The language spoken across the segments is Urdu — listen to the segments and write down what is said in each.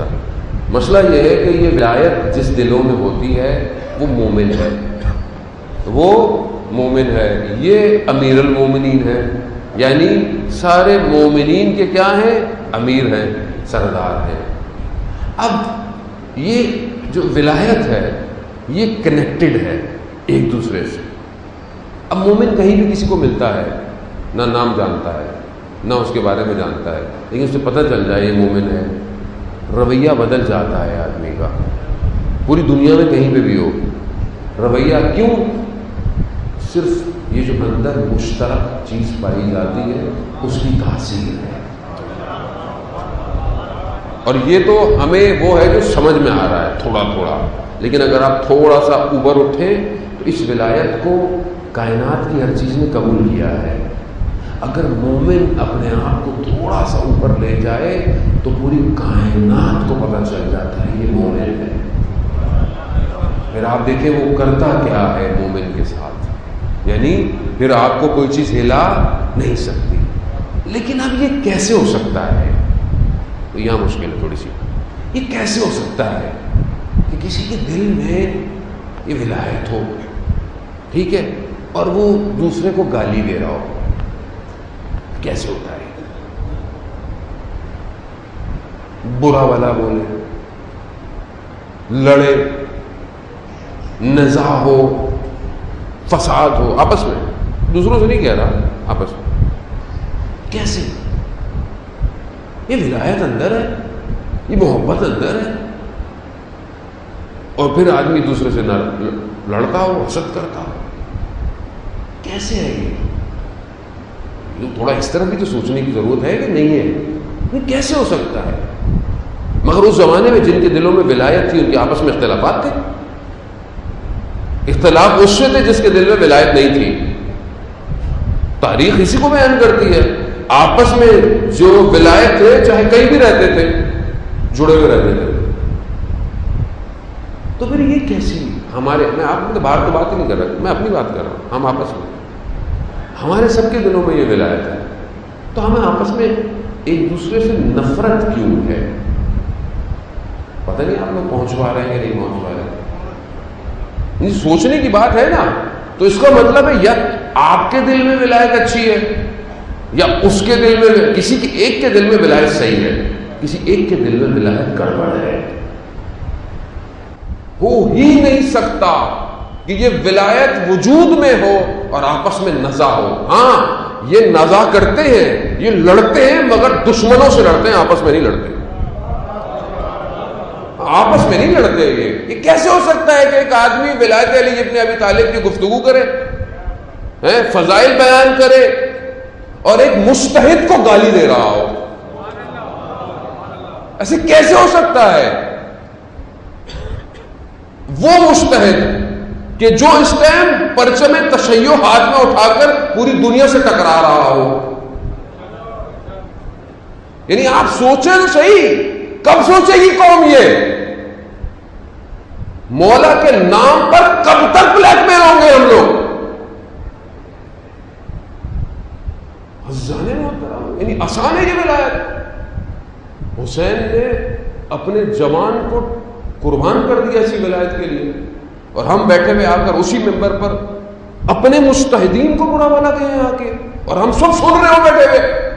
اچھا مسئلہ یہ ہے کہ یہ ولایت جس دلوں میں ہوتی ہے وہ مومن ہے، وہ مومن ہے، یہ امیر المومنین ہے، یعنی سارے مومنین کے کیا ہیں؟ امیر ہیں، سردار ہیں۔ اب یہ جو ولایت ہے یہ کنیکٹڈ ہے ایک دوسرے سے۔ اب مومن کہیں بھی کسی کو ملتا ہے، نہ نام جانتا ہے نہ اس کے بارے میں جانتا ہے، لیکن اسے پتہ چل جائے یہ مومن ہے، رویہ بدل جاتا ہے آدمی کا، پوری دنیا میں کہیں پہ بھی ہو رویہ۔ کیوں؟ صرف یہ جو اندر مشترک چیز پائی جاتی ہے اس کی تاثیر ہے۔ اور یہ تو ہمیں وہ ہے جو سمجھ میں آ رہا ہے تھوڑا تھوڑا، لیکن اگر آپ تھوڑا سا اوپر اٹھیں تو اس ولایت کو کائنات کی ہر چیز نے قبول کیا ہے۔ اگر مومن اپنے آپ کو تھوڑا سا اوپر لے جائے تو پوری کائنات کو پتہ چل جاتا ہے یہ مومن ہے۔ پھر آپ دیکھیں وہ کرتا کیا ہے مومن کے ساتھ، یعنی پھر آپ کو کوئی چیز ہلا نہیں سکتی۔ لیکن اب یہ کیسے ہو سکتا ہے؟ تو یہاں مشکل ہے تھوڑی سی۔ یہ کیسے ہو سکتا ہے کہ کسی کے دل میں یہ ولایت ہو، ٹھیک ہے، اور وہ دوسرے کو گالی دے رہا ہو؟ کیسے ہوتا ہے؟ برا والا بولے، لڑے، نزاع ہو، فساد ہو آپس میں، دوسروں سے نہیں کہہ رہا، آپس میں۔ کیسے؟ یہ ولایت اندر ہے، یہ محبت اندر ہے، اور پھر آدمی دوسرے سے نہ لڑتا ہو، حسد کرتا ہو۔ کیسے ہے یہ؟ تھوڑا اس طرح بھی تو سوچنے کی ضرورت ہے کہ نہیں ہے، یہ کیسے ہو سکتا ہے؟ مگر اس زمانے میں جن کے دلوں میں ولایت تھی ان کے آپس میں اختلافات تھے۔ اختلاف اس سے تھے جس کے دل میں ولایت نہیں تھی۔ تاریخ اسی کو بیان کرتی ہے، آپس میں جو ولایت تھے چاہے کہیں بھی رہتے تھے جڑے ہوئے رہتے تھے۔ تو پھر یہ کیسی ہمارے، میں آپ باہر تو بات ہی نہیں کر رہا، میں اپنی بات کر رہا ہوں، ہم آپس میں ہمارے سب کے دلوں میں یہ ولایت ہے، تو ہمیں آپس میں ایک دوسرے سے نفرت کیوں ہے؟ پتہ نہیں آپ لوگ پہنچ پا رہے ہیں کہ نہیں پہنچ پا رہے ہیں؟ یہ سوچنے کی بات ہے نا۔ تو اس کا مطلب ہے یا آپ کے دل میں ولایت اچھی ہے یا اس کے دل میں، کسی کے ایک کے دل میں ولایت صحیح ہے، کسی ایک کے دل میں ولایت گڑبڑ ہے۔ ہو ہی نہیں سکتا کہ یہ ولایت وجود میں ہو اور آپس میں نزاع ہو۔ ہاں یہ نزاع کرتے ہیں، یہ لڑتے ہیں، مگر دشمنوں سے لڑتے ہیں، آپس میں نہیں لڑتے، آپس میں نہیں لڑتے۔ یہ کیسے ہو سکتا ہے کہ ایک آدمی ولایت علی ابن ابی طالب کی گفتگو کرے، فضائل بیان کرے، اور ایک مجتہد کو گالی دے رہا ہو؟ ایسے کیسے ہو سکتا ہے؟ وہ مجتہد کہ جو اس ٹائم پرچم تشیع ہاتھ میں اٹھا کر پوری دنیا سے ٹکرا رہا ہو، یعنی آپ سوچیں تو صحیح، کب سوچے گی قوم یہ؟ مولا کے نام پر کب تک بلیک میل ہوں گے ہم لوگ؟ یعنی آسان ہے یہ ولایت؟ حسین نے اپنے جوان کو قربان کر دیا اسی ولایت کے لیے، اور ہم بیٹھے ہوئے آ کر اسی ممبر پر اپنے مجتہدین کو برا بنا گئے ہیں آ کے، اور ہم سب سن رہے ہو بیٹھے ہوئے۔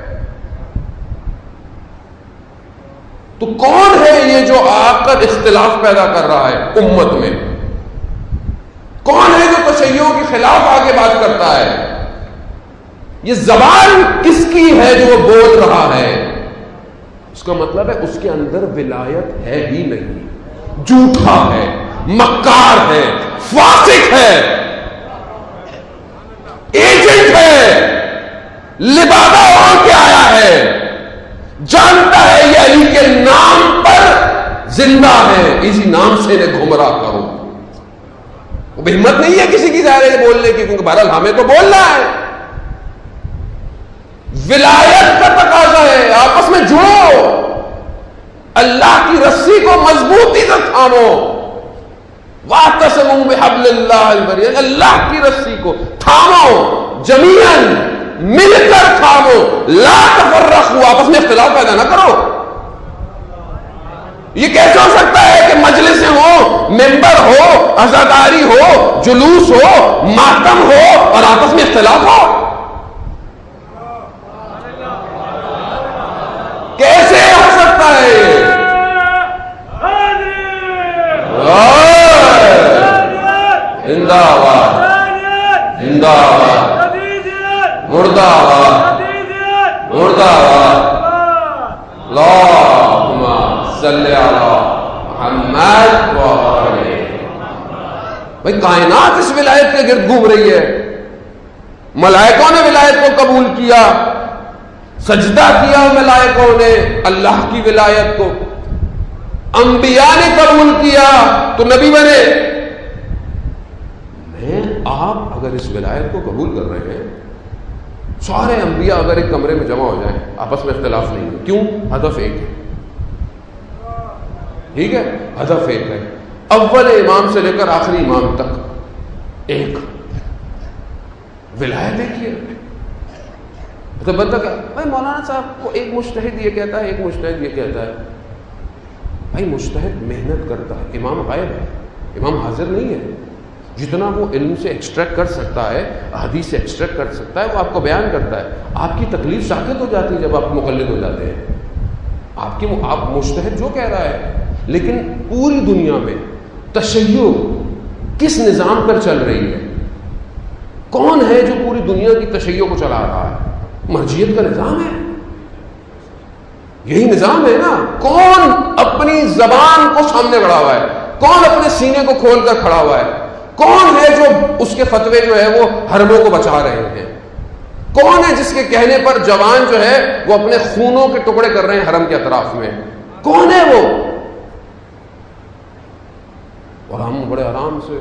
تو کون ہے یہ جو آ کر اختلاف پیدا کر رہا ہے امت میں؟ کون ہے جو تشیعوں کے خلاف آگے بات کرتا ہے؟ یہ زبان کس کی ہے جو وہ بول رہا ہے؟ اس کا مطلب ہے اس کے اندر ولایت ہے ہی نہیں، جھوٹا ہے، مکار ہے، فاسق ہے، ایجنٹ ہے، لبادہ اوڑھ کے آیا ہے، جانتا ہے یہ علی کے نام پر زندہ ہے، اسی نام سے انہیں گمراہ کرو۔ وہ ہمت نہیں ہے کسی کی ظاہر بولنے کی، کیونکہ بہرحال ہمیں تو بولنا ہے۔ ولایت کا تقاضا ہے آپس میں جڑو، اللہ کی رسی کو مضبوطی سے تھامو، واعتصموا بحبل اللہ الجمیع، اللہ کی رسی کو تھامو، جمیعاً مل کر تھامو، لا تفرقوا، آپس میں اختلاف پیدا نہ کرو۔ یہ کیسے ہو سکتا ہے کہ مجلسیں ہو، ممبر ہو، عزاداری ہو، جلوس ہو، ماتم ہو اور آپس میں اختلاف ہو؟ کیسے ہو سکتا ہے یہ؟ زندہ آباد، زندہ آباد، مردہ آباد، مردہ آباد، اللہم صلی علی محمد وآلہ۔ بھائی کائنات اس ولایت کے گرد گھوم رہی ہے، ملائکوں نے ولایت کو قبول کیا، سجدہ کیا ملائکوں نے اللہ کی ولایت کو، انبیاء نے قبول کیا تو نبی بنے۔ آپ اگر اس ولایت کو قبول کر رہے ہیں، سارے انبیاء اگر ایک کمرے میں جمع ہو جائیں، آپس میں اختلاف نہیں ہے، کیوں؟ ہدف ایک ہے، ٹھیک ہے، ہدف ایک ہے، اول امام سے لے کر آخری امام تک ایک، ولایت ایک ہی ہے۔ تو بندہ کیا بھائی مولانا صاحب کو ایک مجتہد یہ کہتا ہے، ایک مجتہد یہ کہتا ہے، بھائی مجتہد محنت کرتا ہے، امام غائب ہے، امام حاضر نہیں ہے، جتنا وہ علم سے ایکسٹریکٹ کر سکتا ہے، حدیث سے ایکسٹریکٹ کر سکتا ہے، وہ آپ کو بیان کرتا ہے۔ آپ کی تکلیف ساکت ہو جاتی ہے جب آپ مقلد ہو جاتے ہیں، آپ مجتہد جو کہہ رہا ہے، لیکن پوری دنیا میں تشیع کس نظام پر چل رہی ہے؟ کون ہے جو پوری دنیا کی تشیع کو چلا رہا ہے؟ مرجعیت کا نظام ہے، یہی نظام ہے نا۔ کون اپنی زبان کو سامنے بڑھا ہوا ہے؟ کون اپنے سینے کو کھول کر کھڑا ہوا ہے؟ کون ہے جو اس کے فتوے جو ہے وہ حرموں کو بچا رہے ہیں؟ کون ہے جس کے کہنے پر جوان جو ہے وہ اپنے خونوں کے ٹکڑے کر رہے ہیں حرم کے اطراف میں؟ کون ہے وہ؟ اور ہم بڑے آرام سے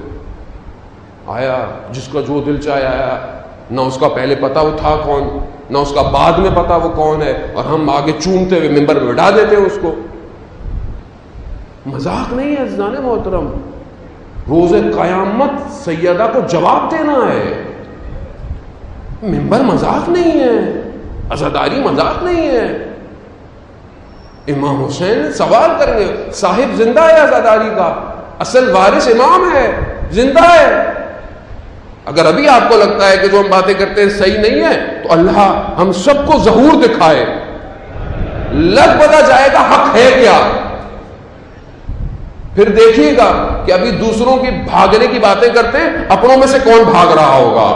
آیا، جس کا جو دل چاہے آیا، نہ اس کا پہلے پتا وہ تھا کون، نہ اس کا بعد میں پتا وہ کون ہے، اور ہم آگے چومتے ہوئے ممبر میں بٹھا دیتے ہیں اس کو۔ مذاق نہیں ہے عزیزان محترم، روز قیامت سیدہ کو جواب دینا ہے، ممبر مذاق نہیں ہے، عزاداری مذاق نہیں ہے۔ امام حسین سوال کریں گے، صاحب زندہ ہے عزاداری کا، اصل وارث امام ہے، زندہ ہے۔ اگر ابھی آپ کو لگتا ہے کہ جو ہم باتیں کرتے ہیں صحیح نہیں ہے، تو اللہ ہم سب کو ظہور دکھائے، لگ پتا جائے گا حق ہے کیا۔ پھر دیکھیے گا کہ ابھی دوسروں کی بھاگنے کی باتیں کرتے ہیں، اپنوں میں سے کون بھاگ رہا ہوگا۔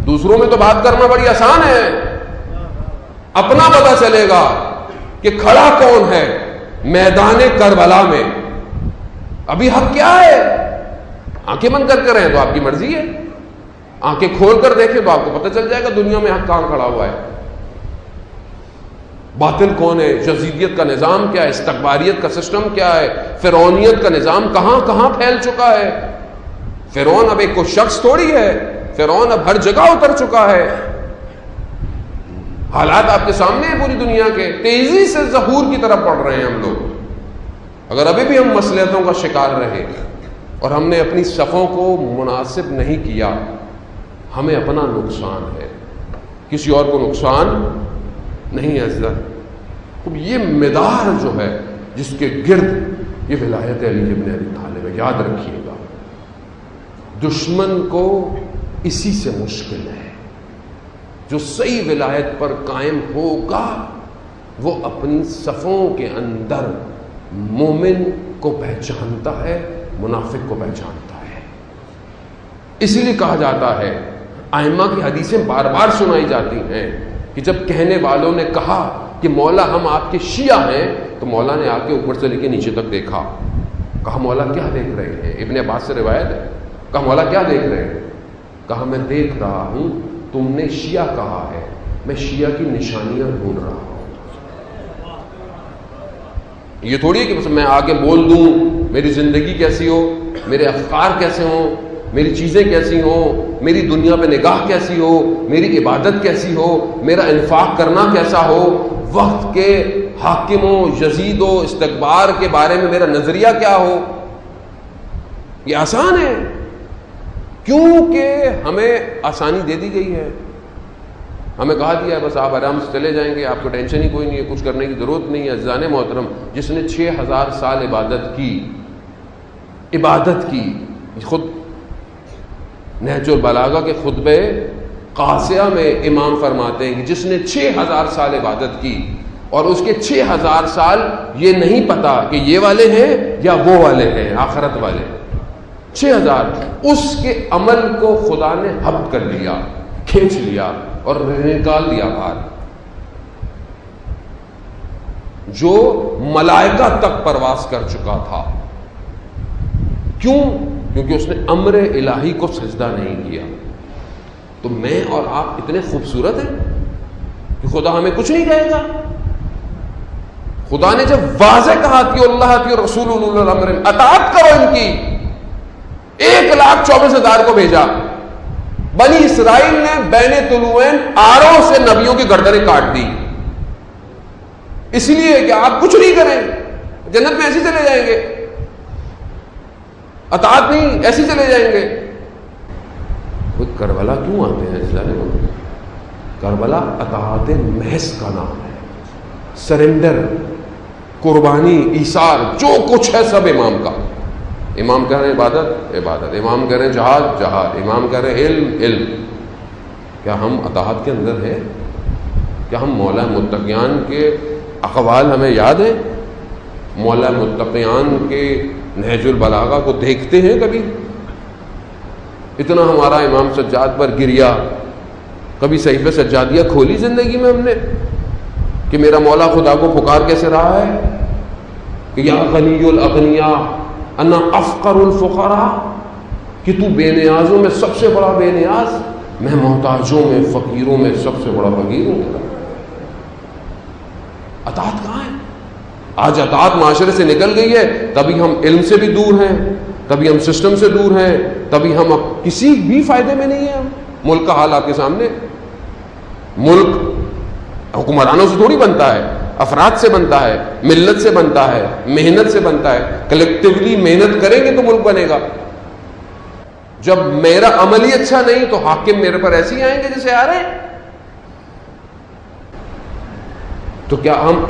دوسروں میں تو بات کرنا بڑی آسان ہے، اپنا پتا چلے گا کہ کھڑا کون ہے میدان کربلا میں۔ ابھی حق کیا ہے؟ آنکھیں بند کر کے رہیں تو آپ کی مرضی ہے، آنکھیں کھول کر دیکھیں تو آپ کو پتہ چل جائے گا دنیا میں حق کہاں کھڑا ہوا ہے، باطل کون ہے، یزیدیت کا نظام کیا ہے، استکباریت کا سسٹم کیا ہے، فرعونیت کا نظام کہاں کہاں پھیل چکا ہے۔ فرعون اب ایک کوئی شخص تھوڑی ہے، فرعون اب ہر جگہ اتر چکا ہے۔ حالات آپ کے سامنے ہیں پوری دنیا کے، تیزی سے ظہور کی طرف بڑھ رہے ہیں ہم لوگ۔ اگر ابھی بھی ہم مصلحتوں کا شکار رہے اور ہم نے اپنی صفوں کو مناسب نہیں کیا، ہمیں اپنا نقصان ہے، کسی اور کو نقصان نہیں ہے۔ اب یہ مدار جو ہے جس کے گرد یہ ولایت علی ابن ابی طالب ہے، یاد رکھیے گا، دشمن کو اسی سے مشکل ہے۔ جو صحیح ولایت پر قائم ہوگا وہ اپنی صفوں کے اندر مومن کو پہچانتا ہے، منافق کو پہچانتا ہے۔ اسی لیے کہا جاتا ہے، ائمہ کی حدیثیں بار بار سنائی جاتی ہیں کہ جب کہنے والوں نے کہا کہ مولا ہم آپ کے شیعہ ہیں، تو مولا نے آ کے اوپر سے لے کے نیچے تک دیکھا، کہا مولا کیا دیکھ رہے ہیں؟ ابن عباس سے روایت ہے، کہا مولا کیا دیکھ رہے ہیں؟ کہا میں دیکھ رہا ہوں تم نے شیعہ کہا ہے، میں شیعہ کی نشانیاں ڈھونڈ رہا ہوں۔ یہ تھوڑی ہے کہ بس میں آگے بول دوں میری زندگی کیسی ہو، میرے افکار کیسے ہوں، میری چیزیں کیسی ہوں، میری دنیا پہ نگاہ کیسی ہو، میری عبادت کیسی ہو، میرا انفاق کرنا کیسا ہو، وقت کے حاکموں، یزید و استکبار کے بارے میں میرا نظریہ کیا ہو۔ یہ آسان ہے کیونکہ ہمیں آسانی دے دی گئی ہے۔ ہمیں کہا دیا ہے بس آپ آرام سے چلے جائیں گے، آپ کو ٹینشن ہی کوئی نہیں ہے، کچھ کرنے کی ضرورت نہیں ہے۔ عزیزان محترم، جس نے 6000 سال عبادت کی، خود نہج البلاغہ کے خطبے قاسیہ میں امام فرماتے ہیں کہ جس نے 6000 سال عبادت کی اور اس کے 6000 سال یہ نہیں پتا کہ یہ والے ہیں یا وہ والے ہیں، آخرت والے 6000، اس کے عمل کو خدا نے حبت کر لیا، کھینچ لیا اور نکال دیا باہر، جو ملائکہ تک پرواز کر چکا تھا۔ کیوں؟ کیونکہ اس نے امر الہی کو سجدہ نہیں کیا۔ تو میں اور آپ اتنے خوبصورت ہیں کہ خدا ہمیں کچھ نہیں کہے گا۔ خدا نے جب واضح کہا کہ اللہ کی رسول الامر اطاعت کرو ان کی، 1,24,000 کو بھیجا۔ بنی اسرائیل نے بین طلوعین آروں سے نبیوں کی گردنیں کاٹ دی، اس لیے کہ آپ کچھ نہیں کریں، جنت میں ایسے چلے جائیں گے، اطاعت نہیں، ایسے چلے جائیں گے۔ وہ کربلا کیوں آتے ہیں؟ کربلا اطاعت محض کا نام ہے، سرنڈر، قربانی، ایثار، جو کچھ ہے سب امام کا۔ امام کہہ رہے ہیں عبادت، عبادت، امام کہہ رہے ہیں جہاد، جہاد، امام کہہ رہے ہیں علم، علم۔ کیا ہم اطاعت کے اندر ہیں؟ کیا ہم مولا متقیان کے اقوال ہمیں یاد ہیں؟ مولا متقیان کے نہج البلاغہ کو دیکھتے ہیں کبھی؟ اتنا ہمارا امام سجاد پر گریا، کبھی صحیفہ سجادیہ کھولی زندگی میں ہم نے کہ میرا مولا خدا کو پکار کیسے رہا ہے کہ یا غنی الاغنیاء انا افقر الفقراء، کہ تو بے نیازوں میں سب سے بڑا بے نیاز، میں محتاجوں میں، فقیروں میں سب سے بڑا فقیر ہوں۔ اطاعت کہاں ہے؟ آج اطاعت معاشرے سے نکل گئی ہے، تبھی ہم علم سے بھی دور ہیں، تبھی ہم سسٹم سے دور ہیں، تبھی ہم اب کسی بھی فائدے میں نہیں ہیں۔ ملک کا حال آپ کے سامنے، ملک حکمرانوں سے تھوڑی بنتا ہے، افراد سے بنتا ہے، ملت سے بنتا ہے، محنت سے بنتا ہے۔ کلیکٹیولی محنت کریں گے تو ملک بنے گا۔ جب میرا عمل ہی اچھا نہیں تو حاکم میرے پر ایسے ہی آئیں گے جیسے آ رہے ہیں۔ تو کیا ہم